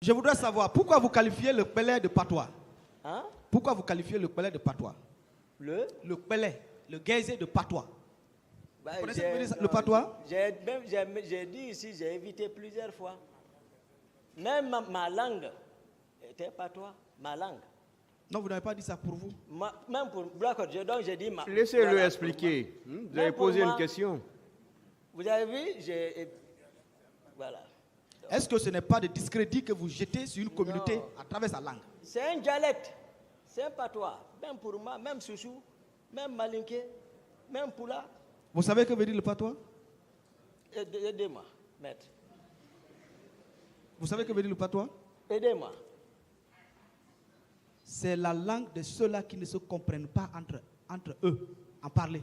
Je voudrais savoir pourquoi vous qualifiez le Pelé de patois. Hein? Pourquoi vous qualifiez le Pelé de patois? Le Pelé, le Guézé de patois. Bah, Vous connaissez le patois? J'ai dit ici, j'ai évité plusieurs fois. Même ma langue était patois, ma langue. Non, vous n'avez pas dit ça pour vous. Même pour Blackwood, donc j'ai dit... Laissez-le voilà, expliquer. Vous avez posé une question. Vous avez vu, voilà. Est-ce que ce n'est pas de discrédit que vous jetez sur une communauté à travers sa langue? C'est un dialecte, c'est un patois. Même pour moi, même Soussou, même Malinké, même Poula. Vous savez que veut dire le patois? Aidez-moi, maître. Vous savez que veut dire le patois? Aidez-moi. C'est la langue de ceux-là qui ne se comprennent pas entre eux, en parler.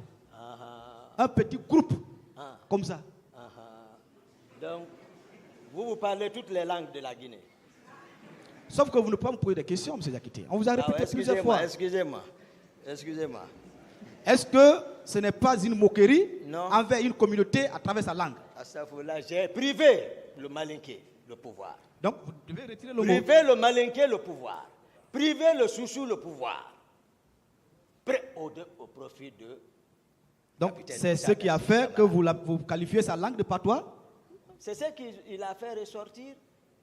Un petit groupe, comme ça. Donc, vous parlez toutes les langues de la Guinée. Sauf que vous ne pouvez pas me poser des questions, M. Diakité. On vous a répété plusieurs fois. Excusez-moi. Est-ce que ce n'est pas une moquerie envers une communauté à travers sa langue? À ça, j'ai privé le Malinké, le pouvoir. Donc, vous devez retirer le mot. Priver le Malinké, le pouvoir. Priver le Soussou, le pouvoir. Au profit de... Donc, c'est ce qui a fait que vous qualifiez sa langue de patois? C'est ce qu'il a fait ressortir.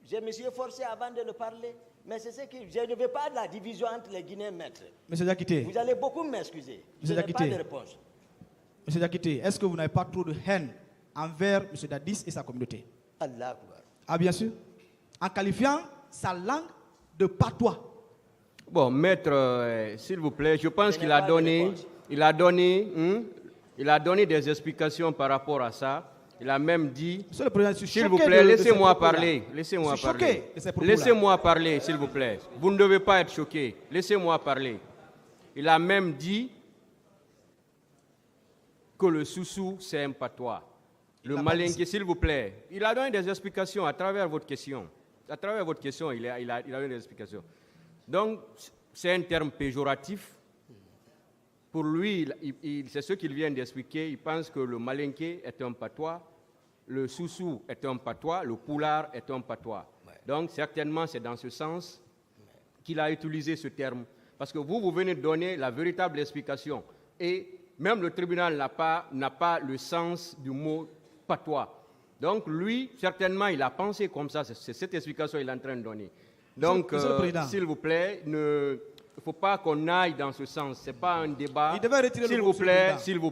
Je me suis forcé avant de le parler. Mais c'est ce que je ne veux pas de la division entre les Guinéens, maître. Monsieur Diakité. Vous allez beaucoup m'excuser. Je n'ai pas de réponse. Monsieur Diakité, est-ce que vous n'avez pas trop de haine envers M. Dadis et sa communauté? Allah. Ah, bien sûr. En qualifiant sa langue de patois. Bon, maître, s'il vous plaît, je pense qu'il a donné, des explications par rapport à ça. Il a même dit, s'il vous plaît, laissez-moi parler. Laissez-moi parler, s'il vous plaît. Vous ne devez pas être choqué. Laissez-moi parler. Il a même dit que le Soussou, c'est un patois. Le Malinké, s'il vous plaît. Il a donné des explications à travers votre question. À travers votre question, il a donné des explications. Donc, c'est un terme péjoratif. Pour lui, c'est ce qu'il vient d'expliquer. Il pense que le Malinké est un patois, le Soussou est un patois, le Poulard est un patois. Ouais. Donc, certainement, c'est dans ce sens qu'il a utilisé ce terme. Parce que vous venez de donner la véritable explication. Et même le tribunal n'a pas le sens du mot patois. Donc, lui, certainement, il a pensé comme ça. C'est cette explication qu'il est en train de donner. Donc, s'il vous plaît, il ne faut pas qu'on aille dans ce sens. Ce n'est pas un débat. Il devait retirer s'il vous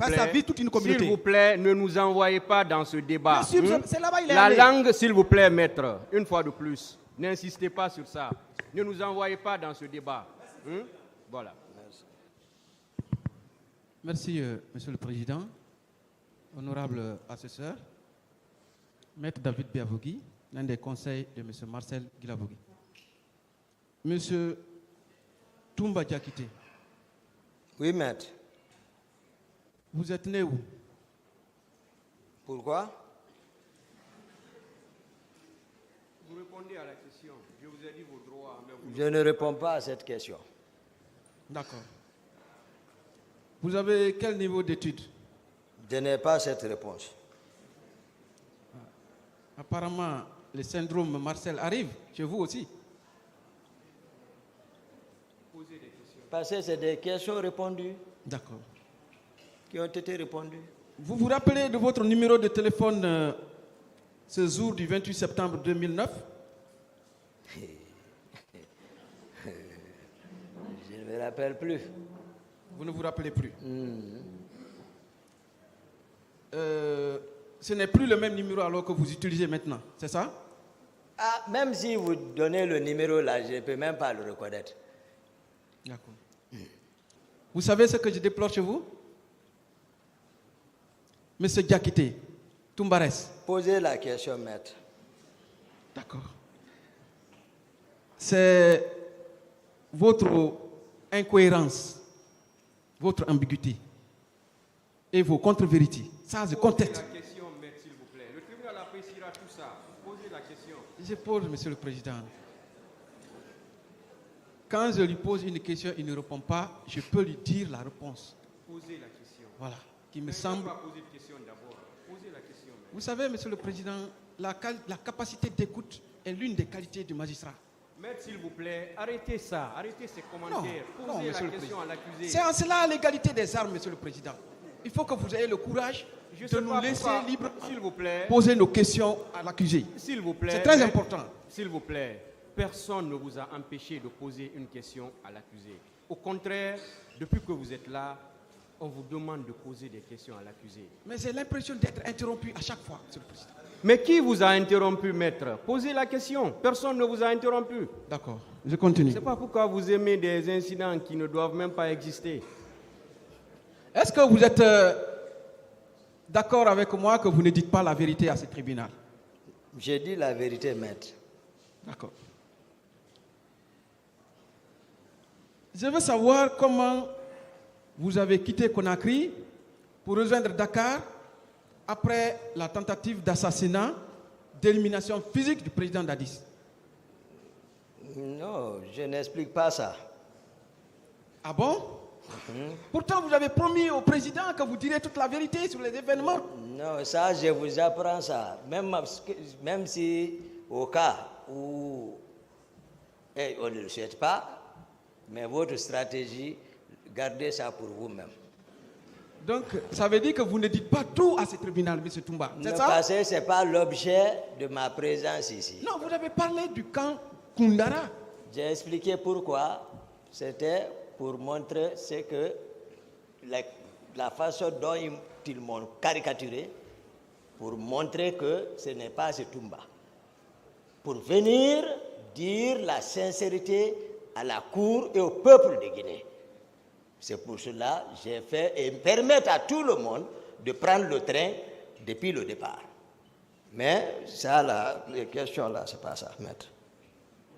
plaît, ne nous envoyez pas dans ce débat. Sûr, c'est là-bas, il est la langue, s'il vous plaît, maître, une fois de plus. N'insistez pas sur ça. Ne nous envoyez pas dans ce débat. Voilà. Merci, Monsieur le Président. Honorable assesseur, Maître David Biavogui, l'un des conseils de M. Marcel Guilavogui. Monsieur Toumba Diakité. Oui, maître. Vous êtes né où? Pourquoi? Vous répondez à la question. Je vous ai dit vos droits. Je ne réponds pas à cette question. D'accord. Vous avez quel niveau d'études? Je n'ai pas cette réponse. Apparemment, le syndrome Marcel arrive chez vous aussi. Parce que c'est des questions répondues. D'accord. Qui ont été répondues. Vous vous rappelez de votre numéro de téléphone ce jour du 28 septembre 2009? Je ne me rappelle plus. Vous ne vous rappelez plus? Ce n'est plus le même numéro alors que vous utilisez maintenant, c'est ça? Ah, même si vous donnez le numéro là, je ne peux même pas le reconnaître. D'accord. Vous savez ce que je déplore chez vous? Monsieur Diakité, Toumbares. Posez la question, maître. D'accord. C'est votre incohérence, votre ambiguïté et vos contre-vérités. Ça, je conteste. Posez la question, maître, s'il vous plaît. Le tribunal appréciera tout ça. Posez la question. Je pose, Monsieur le Président. Quand je lui pose une question, il ne répond pas, je peux lui dire la réponse. Posez la question. Voilà, qui me semble... Pas poser de question d'abord. Posez la question. Vous savez, Monsieur le Président, la capacité d'écoute est l'une des qualités du magistrat. Maître, s'il vous plaît, arrêtez ça, arrêtez ces commentaires. Non, Posez monsieur la le question à président. l'accusé. C'est en cela l'égalité des armes, monsieur le président. Il faut que vous ayez le courage Je de sais nous pas laisser pourquoi, libre s'il vous plaît, poser nos questions à l'accusé. s'il vous plaît. C'est très maître, important. S'il vous plaît, personne ne vous a empêché de poser une question à l'accusé. Au contraire, depuis que vous êtes là, on vous demande de poser des questions à l'accusé. Mais j'ai l'impression d'être interrompu à chaque fois, monsieur le président. Mais qui vous a interrompu, maître? Posez la question. Personne ne vous a interrompu. D'accord, je continue. Je ne sais pas pourquoi vous aimez des incidents qui ne doivent même pas exister. Est-ce que vous êtes d'accord avec moi que vous ne dites pas la vérité à ce tribunal? J'ai dit la vérité, maître. D'accord. Je veux savoir comment vous avez quitté Conakry pour rejoindre Dakar après la tentative d'assassinat, d'élimination physique du président Dadis. Non, je n'explique pas ça. Ah bon? Pourtant, vous avez promis au président que vous direz toute la vérité sur les événements. Non, ça, je vous apprends ça. Même si, au cas où on ne le souhaite pas, mais votre stratégie, gardez ça pour vous-même. Donc, ça veut dire que vous ne dites pas tout à ce tribunal, M. Toumba. C'est ça? Parce que ce n'est pas l'objet de ma présence ici. Non, vous avez parlé du camp Koundara. J'ai expliqué pourquoi. C'était pour montrer ce que la façon dont ils m'ont caricaturé, pour montrer que ce n'est pas ce Toumba. Pour venir dire la sincérité à la Cour et au peuple de Guinée. C'est pour cela que j'ai fait et permettre à tout le monde de prendre le train depuis le départ. Mais ça, là, les questions là, c'est pas ça, maître.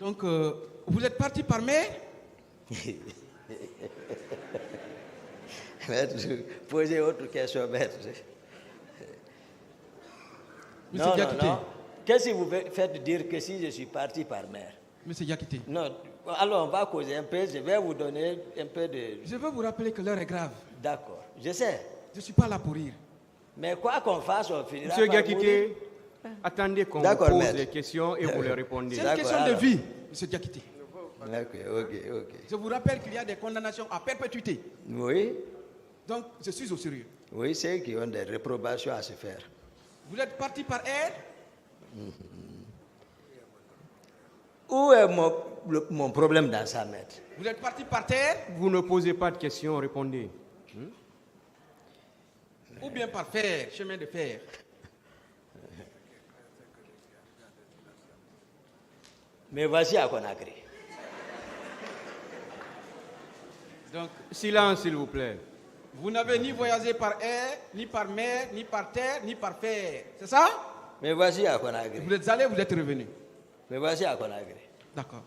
Donc, vous êtes parti par mer? Maître, posez autre question, maître. Monsieur Diakité. Qu'est-ce que vous faites dire que si je suis parti par mer? Monsieur Diakité. Non, alors on va causer un peu, je vais vous donner un peu de... Je veux vous rappeler que l'heure est grave. D'accord, je sais. Je ne suis pas là pour rire. Mais quoi qu'on fasse, on finira Monsieur par Diakité, attendez qu'on vous pose maître. des questions et vous les répondez. C'est une question de alors. vie, monsieur Diakité. Ok. Je vous rappelle qu'il y a des condamnations à perpétuité. Oui, Donc, je suis au sérieux. oui, c'est qui ont des réprobations à se faire. Vous êtes parti par air? Où est mon problème dans ça, maître? Vous êtes parti par terre? Vous ne posez pas de questions, répondez. Ou bien par fer, chemin de fer? Mais voici à Conakry. Donc, Silence, s'il vous plaît. vous n'avez ni voyagé par air, ni par mer, ni par terre, ni par fer. C'est ça? Mais voici à Conakry. Vous êtes allé, vous êtes revenu. Mais voici à Conakry. D'accord.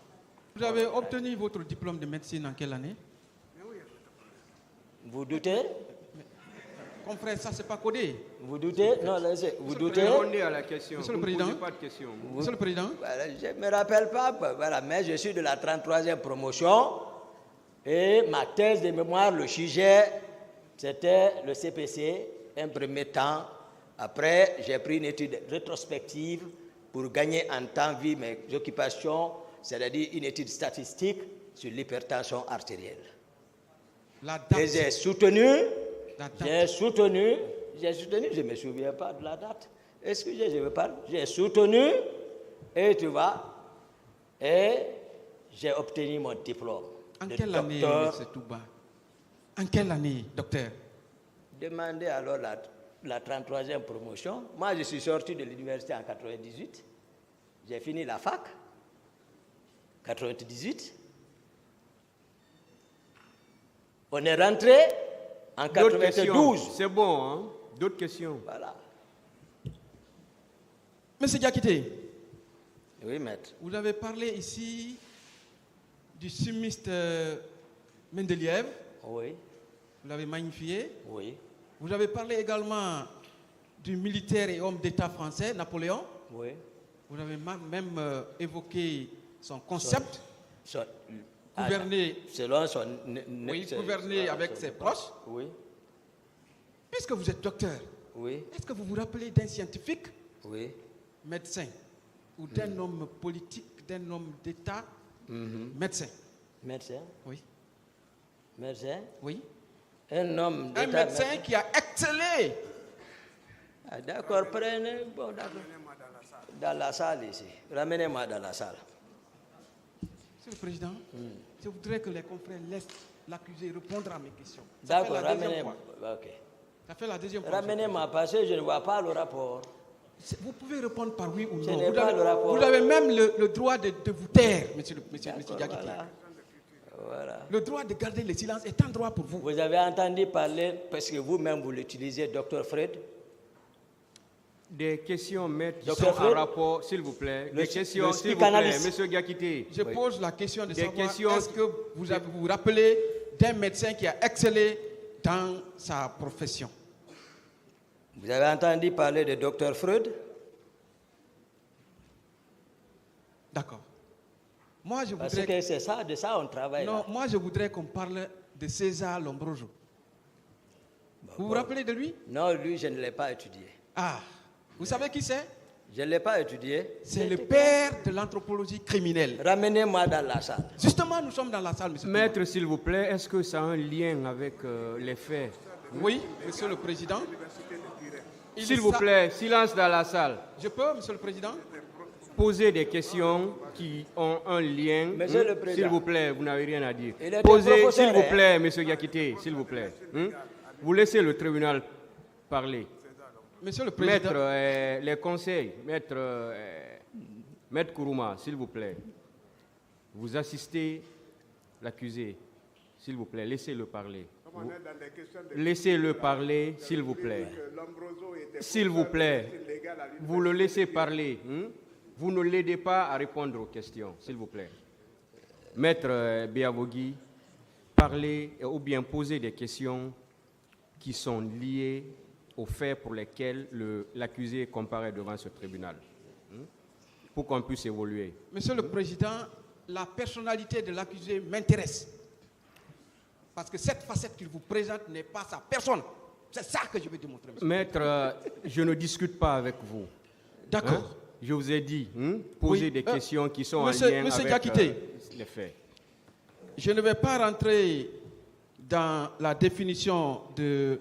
Vous avez obtenu votre diplôme de médecine en quelle année? Vous doutez? Confrère, ça, c'est pas codé. Vous doutez? Non, laissez. Vous doutez? Répondez à la question. Monsieur Vous le ne Président. posez pas de questions. Monsieur le Président, Voilà, je ne me rappelle pas, voilà, mais je suis de la 33e promotion et ma thèse de mémoire, le sujet, c'était le CPC, un premier temps. Après, j'ai pris une étude rétrospective pour gagner en temps vu mes occupations, c'est-à-dire une étude statistique sur l'hypertension artérielle. la date. Et j'ai soutenu, La date. je ne me souviens pas de la date. Excusez, je veux pas. J'ai soutenu, et tu vois, et j'ai obtenu mon diplôme. En de quelle année, docteur. M. Touba? En quelle année, docteur? Demandez alors la 33e promotion. Moi, je suis sorti de l'université en 98. J'ai fini la fac. 98. On est rentré en D'autres questions. 92. C'est bon, hein? D'autres questions. Voilà. Monsieur Diakité, Oui, maître. vous avez parlé ici du chimiste Mendeleïev. Oui, Vous l'avez magnifié. oui, Vous avez parlé également du militaire et homme d'État français, Napoléon. oui. Vous avez même évoqué son concept, Son- gouverner, selon son... oui, gouverner avec ses proches. Oui, Puisque vous êtes docteur, oui, est-ce que vous vous rappelez d'un scientifique, oui. médecin, ou d'un homme politique, d'un homme d'État, médecin. Médecin? Oui. Médecin? Oui. Un homme Un d'État. médecin qui a excellé. Ah, d'accord, prenez. Bon, d'accord. Dans la salle ici. Ramenez-moi dans la salle. Monsieur le Président, je voudrais que les confrères laissent l'accusé répondre à mes questions. D'accord, Ça fait la deuxième ramenez-moi. fois. Ok. Ça fait la deuxième fois. Ramenez-moi parce que je ne vois pas le rapport. Vous pouvez répondre par oui ou Je non. n'ai pas le rapport. Vous avez même le droit de vous taire, monsieur D'accord, Diakité. voilà. Le droit de garder le silence est un droit pour vous. Vous avez entendu parler, parce que vous-même vous l'utilisez, Dr Fred. Des questions, maître, qui Docteur sont en Fred, rapport, s'il vous plaît. Des questions, le s'il vous plaît, psychanalyste. monsieur Diakité. Je pose la question de Des savoir, questions- est-ce que vous vous rappelez d'un médecin qui a excellé dans sa profession? Vous avez entendu parler de Dr Freud. D'accord. Moi, je Parce voudrais... que c'est ça, de ça on travaille. Non, Là. moi, je voudrais qu'on parle de César Lombroso. Vous vous rappelez de lui? Non, lui, je ne l'ai pas étudié. Ah, vous savez qui c'est? Je ne l'ai pas étudié. C'est le père de l'anthropologie criminelle. Ramenez-moi dans la salle. Justement, nous sommes dans la salle, monsieur. Maître, s'il vous plaît, est-ce que ça a un lien avec les faits? Oui, monsieur le Président. S'il vous plaît, silence dans la salle. Je peux, monsieur le Président? Posez des questions qui ont un lien. Monsieur le Président. S'il vous plaît, vous n'avez rien à dire. Il était Posez, professeur, s'il vous hein. plaît, monsieur Diakité, s'il vous plaît. Vous laissez le tribunal parler. Monsieur le Président. Maître, les conseils, maître Kourouma, s'il vous plaît. Vous assistez l'accusé, s'il vous plaît, laissez-le parler. Laissez-le parler, s'il vous plaît. S'il vous plaît, vous le laissez parler. Vous ne l'aidez pas à répondre aux questions, s'il vous plaît. Maître Biavogui, parlez ou bien posez des questions qui sont liées aux faits pour lesquels l'accusé comparaît devant ce tribunal, pour qu'on puisse évoluer. Monsieur le Président, la personnalité de l'accusé m'intéresse. Parce que cette facette qu'il vous présente n'est pas sa personne. C'est ça que je veux démontrer, monsieur. Maître, je ne discute pas avec vous. D'accord. Je vous ai dit, posez Oui, des questions qui sont monsieur- en lien monsieur avec Diakité. les faits. Je ne vais pas rentrer dans la définition de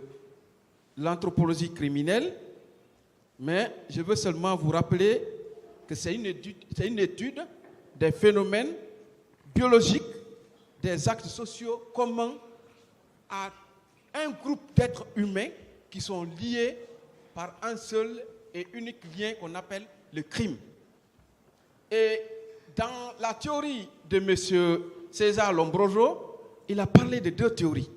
l'anthropologie criminelle, mais je veux seulement vous rappeler que c'est une étude des phénomènes biologiques, des actes sociaux communs à un groupe d'êtres humains qui sont liés par un seul et unique lien qu'on appelle le crime. Et dans la théorie de M. César Lombroso, il a parlé de deux théories.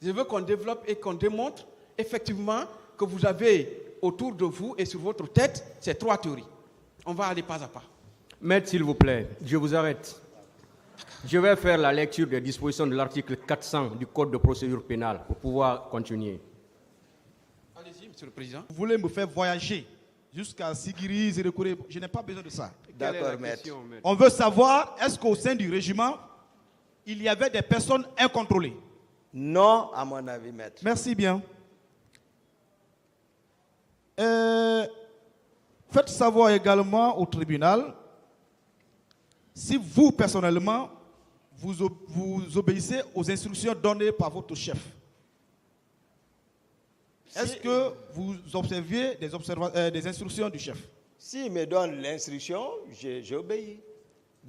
Je veux qu'on développe et qu'on démontre effectivement que vous avez autour de vous et sur votre tête ces trois théories. On va aller pas à pas. Maître, s'il vous plaît, je vous arrête. Je vais faire la lecture des dispositions de l'article 400 du Code de procédure pénale pour pouvoir continuer. Allez-y, Monsieur le Président. Vous voulez me faire voyager jusqu'à Sigiri, Zérekouré. Je n'ai pas besoin de ça. Quelle est la D'accord, maître. question, maître? On veut savoir, est-ce qu'au sein du régiment, il y avait des personnes incontrôlées? Non, à mon avis, maître. Merci bien. Faites savoir également au tribunal si vous, personnellement, vous obéissez aux instructions données par votre chef. Est-ce que vous observiez des instructions du chef? S'il me donne l'instruction, j'obéis.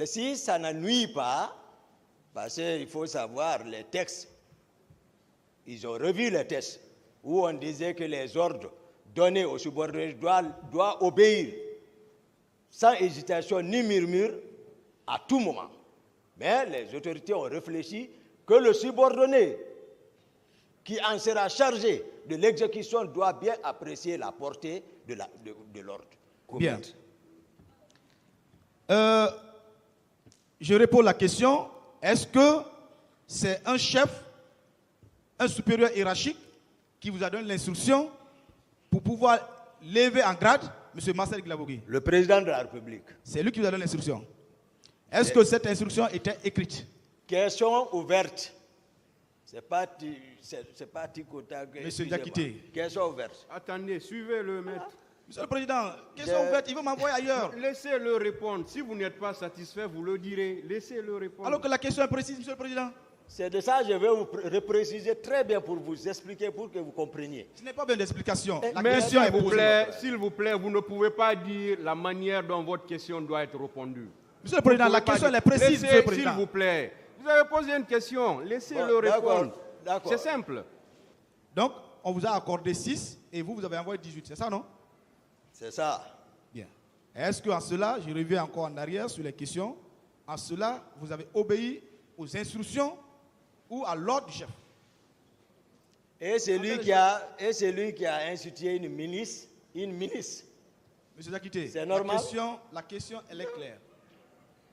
Si ça ne nuit pas, parce qu'il faut savoir les textes, ils ont revu les textes, où on disait que les ordres donnés aux subordonnés doivent obéir, sans hésitation ni murmure, à tout moment. Mais les autorités ont réfléchi que le subordonné qui en sera chargé de l'exécution doit bien apprécier la portée de l'ordre. Bien. Je réponds à la question, est-ce que c'est un chef, un supérieur hiérarchique qui vous a donné l'instruction pour pouvoir lever en grade M. Marcel Glabogui? Le président de la République. C'est lui qui vous a donné l'instruction. Est-ce que cette instruction était écrite? Question ouverte. C'est pas Tikota. Monsieur Diakité. Question ouverte. Attendez, suivez-le, maître. Monsieur le Président, question ouverte, il veut m'envoyer ailleurs. Laissez-le répondre. Si vous n'êtes pas satisfait, vous le direz. Laissez-le répondre. Alors que la question est précise, Monsieur le Président. C'est de ça que je vais vous repréciser très bien pour vous expliquer, pour que vous compreniez. Ce n'est pas bien d'explication. La Mais question est posée. s'il vous plaît, vous ne pouvez pas dire la manière dont votre question doit être répondue. Monsieur le Président, la question elle est précise, Monsieur le Président. S'il vous plaît. Vous avez posé une question. Laissez-le répondre. D'accord. C'est simple. Donc, on vous a accordé 6 et vous avez envoyé 18. C'est ça, non? C'est ça. Bien. Est-ce qu'en cela, je reviens encore en arrière sur les questions, en cela, vous avez obéi aux instructions ou à l'ordre du chef? Et c'est lui qui a institué une milice. Monsieur Zakité, C'est normal. La question, elle est claire.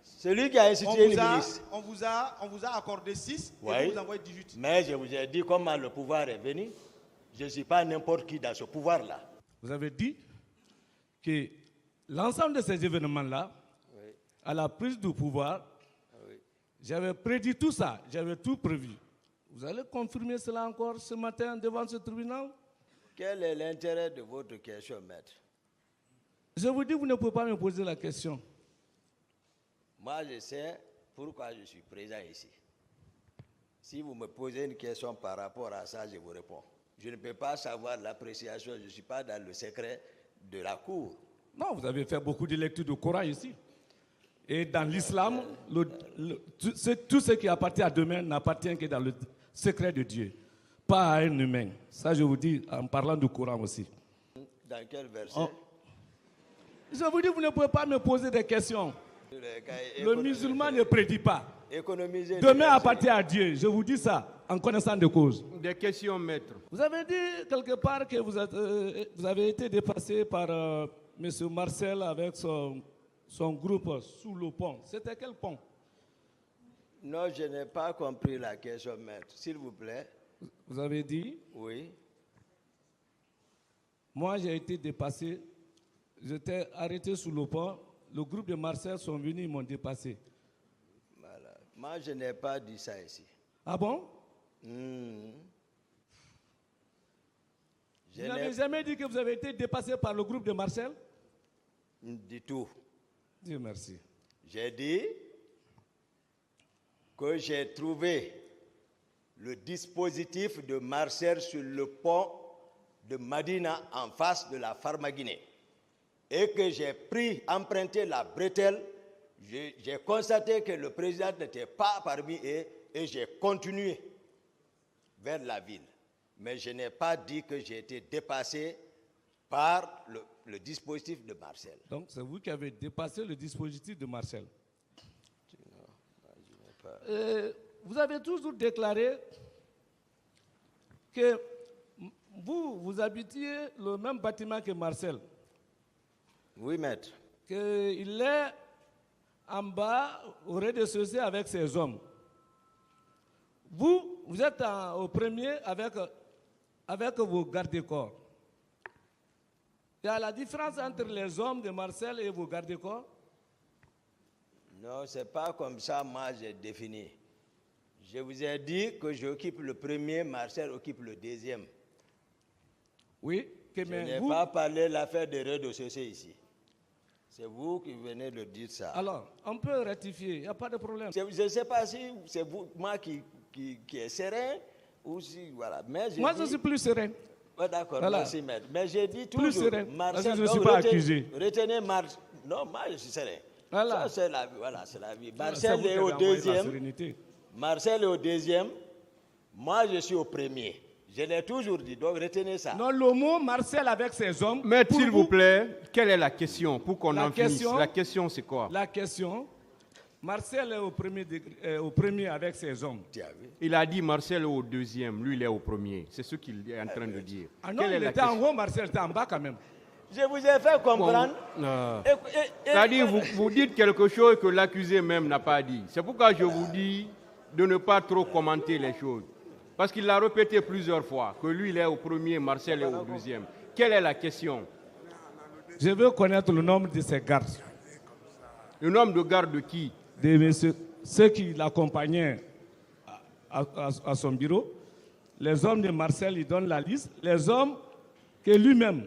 Celui qui a institué une milice. On vous a accordé 6 et Oui. vous vous envoyez 18. Mais je vous ai dit comment le pouvoir est venu. Je ne suis pas n'importe qui dans ce pouvoir-là. Vous avez dit que l'ensemble de ces événements-là, à la prise du pouvoir, j'avais prédit tout ça, j'avais tout prévu. Vous allez confirmer cela encore ce matin devant ce tribunal? Quel est l'intérêt de votre question, maître? Je vous dis, vous ne pouvez pas me poser la question. Moi, je sais pourquoi je suis présent ici. Si vous me posez une question par rapport à ça, je vous réponds. Je ne peux pas savoir l'appréciation, je ne suis pas dans le secret de la cour. Non, vous avez fait beaucoup de lectures du Coran ici. Et dans l'islam, tout ce qui appartient à demain n'appartient que dans le secret de Dieu, pas à un humain. Ça, je vous dis en parlant du Coran aussi. Dans quel verset? Je vous dis, vous ne pouvez pas me poser des questions. Le musulman ne prédit pas. Économiser. Demain appartient à Dieu. Je vous dis ça en connaissance de cause. Des questions, maître. Vous avez dit quelque part que vous avez été dépassé par M. Marcel avec son groupe sous le pont. C'était quel pont? Non, je n'ai pas compris la question, maître. S'il vous plaît. Vous avez dit? Oui. Moi, j'ai été dépassé. J'étais arrêté sous le pont. Le groupe de Marcel sont venus, ils m'ont dépassé. Voilà. Moi, je n'ai pas dit ça ici. Ah bon? Je Vous n'avez jamais dit que vous avez été dépassé par le groupe de Marcel? Du tout. Dieu merci. J'ai dit que j'ai trouvé le dispositif de Marcel sur le pont de Madina en face de la Pharmaguinée. Et que j'ai emprunté la bretelle, j'ai constaté que le président n'était pas parmi eux et j'ai continué vers la ville. Mais je n'ai pas dit que j'ai été dépassé par le dispositif de Marcel. Donc, c'est vous qui avez dépassé le dispositif de Marcel. Vous avez toujours déclaré que vous habitiez le même bâtiment que Marcel. Oui, maître. Qu'il est en bas, au rez-de-chaussée avec ses hommes. Vous êtes au premier avec vos gardes-corps. Il y a la différence entre les hommes de Marcel et vos gardes-corps? Non, ce n'est pas comme ça, moi, j'ai défini. Je vous ai dit que j'occupe le premier, Marcel occupe le deuxième. Oui. Je n'ai pas parlé de l'affaire des rez-de-chaussée ici. C'est vous qui venez de dire ça. Alors, on peut rectifier, il n'y a pas de problème. Je ne sais pas si c'est vous, moi qui est serein ou si, voilà. Mais moi, je suis plus serein. Ouais, d'accord, voilà. Merci, maître. Mais j'ai dit toujours, plus serein, Marcel, parce que je ne suis pas accusé. Retenez Marcel. Non, moi, je suis serein. Voilà. Ça, c'est la vie. Voilà, c'est la vie. Marcel est au deuxième. Marcel est au deuxième. Moi, je suis au premier. Je l'ai toujours dit, donc retenez ça. Non, le mot Marcel avec ses hommes. Mais s'il vous plaît, quelle est la question pour qu'on en finisse? La question, c'est quoi? La question, Marcel est au premier avec ses hommes. Il a dit Marcel est au deuxième, lui il est au premier. C'est ce qu'il est en train de dire. Ah non, il était en haut, Marcel était en bas quand même. Je vous ai fait comprendre. Bon, c'est-à-dire, vous dites quelque chose que l'accusé même n'a pas dit. C'est pourquoi je vous dis de ne pas trop commenter les choses. Parce qu'il l'a répété plusieurs fois, que lui il est au premier, Marcel est au deuxième. Quelle est la question? Je veux connaître le nombre de ses gardes. Le nombre de gardes de qui? De ceux qui l'accompagnaient à son bureau. Les hommes de Marcel, il donne la liste. Les hommes que lui-même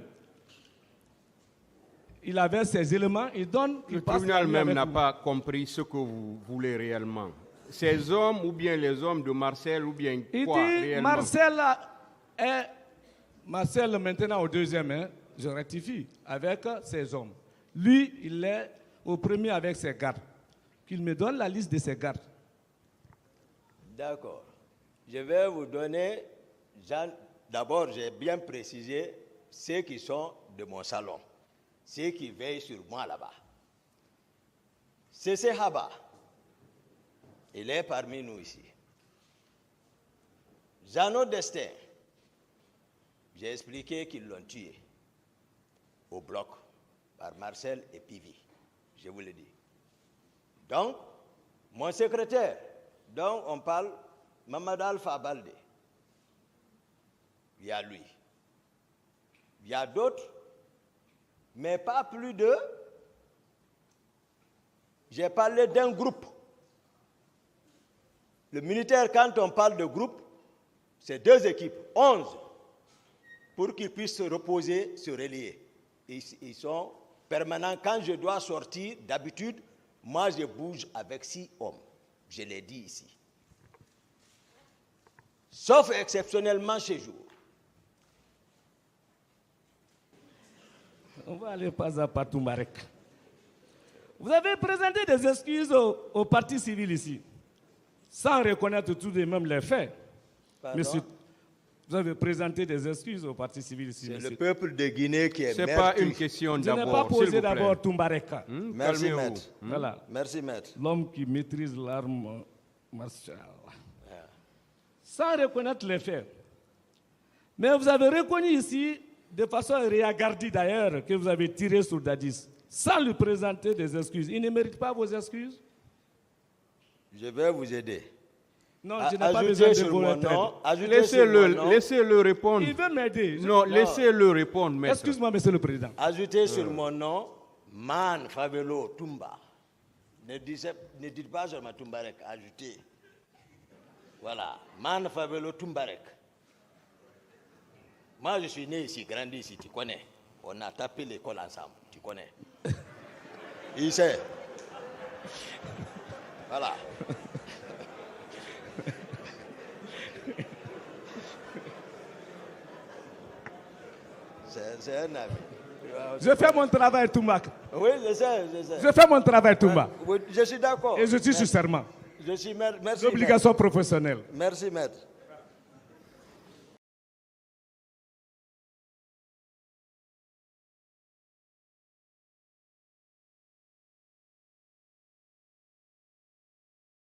il avait ses éléments, il donne, il Le passe tribunal la nuit même avec n'a vous. pas compris ce que vous voulez réellement. Ces hommes, ou bien les hommes de Marcel, ou bien Il quoi dit, réellement? Marcel maintenant au deuxième, hein, je rectifie, avec ses hommes. Lui, il est au premier avec ses gardes. Qu'il me donne la liste de ses gardes. D'accord. Je vais vous donner, d'abord j'ai bien précisé ceux qui sont de mon salon, ceux qui veillent sur moi là-bas. C'est Haba. Il est parmi nous ici. Jeannot Destin, j'ai expliqué qu'ils l'ont tué au bloc par Marcel et Pivi. Je vous le dis. Donc, mon secrétaire, dont on parle, Mamadou Alpha Baldé, il y a lui. Il y a d'autres, mais pas plus de... J'ai parlé d'un groupe. Le militaire, quand on parle de groupe, c'est 2 équipes, 11, pour qu'ils puissent se reposer, se relier. Ils sont permanents. Quand je dois sortir, d'habitude, moi je bouge avec 6 hommes. Je l'ai dit ici. Sauf exceptionnellement chez jour. On va aller pas à pas Toumbarek. Vous avez présenté des excuses au parti civil ici, sans reconnaître tout de même les faits. Pardon? Monsieur, vous avez présenté des excuses au parti civil ici. C'est monsieur. le peuple de Guinée qui est Ce n'est meurtri. pas une question Je n'ai d'abord. pas s'il posé vous plaît. d'abord Toumbarek. Merci, Calmez-vous. maître. Voilà. Merci, maître. L'homme qui maîtrise l'arme martiale. Sans reconnaître les faits. Mais vous avez reconnu ici, de façon réagardie d'ailleurs, que vous avez tiré sur Dadis, sans lui présenter des excuses. Il ne mérite pas vos excuses? Je vais vous aider. Non, je n'ai pas besoin de vos aide. Laissez-le répondre. Il veut m'aider. Non, laissez-le répondre, maître. Excuse-moi, monsieur le président. Ajoutez sur mon nom Man Favelo Toumba. Ne dites pas seulement Toumbarek, ajoutez. Voilà, Man Favelo Toumbarek. Moi, je suis né ici, grandi ici, tu connais. On a tapé l'école ensemble, tu connais. Il sait. Voilà. C'est un ami. Je fais mon travail, Toumba. Oui, je sais. Je fais mon travail, Toumba. Oui, je suis d'accord. Et je suis sur serment. Je suis maître. Merci, L'obligation professionnelle. Merci, maître.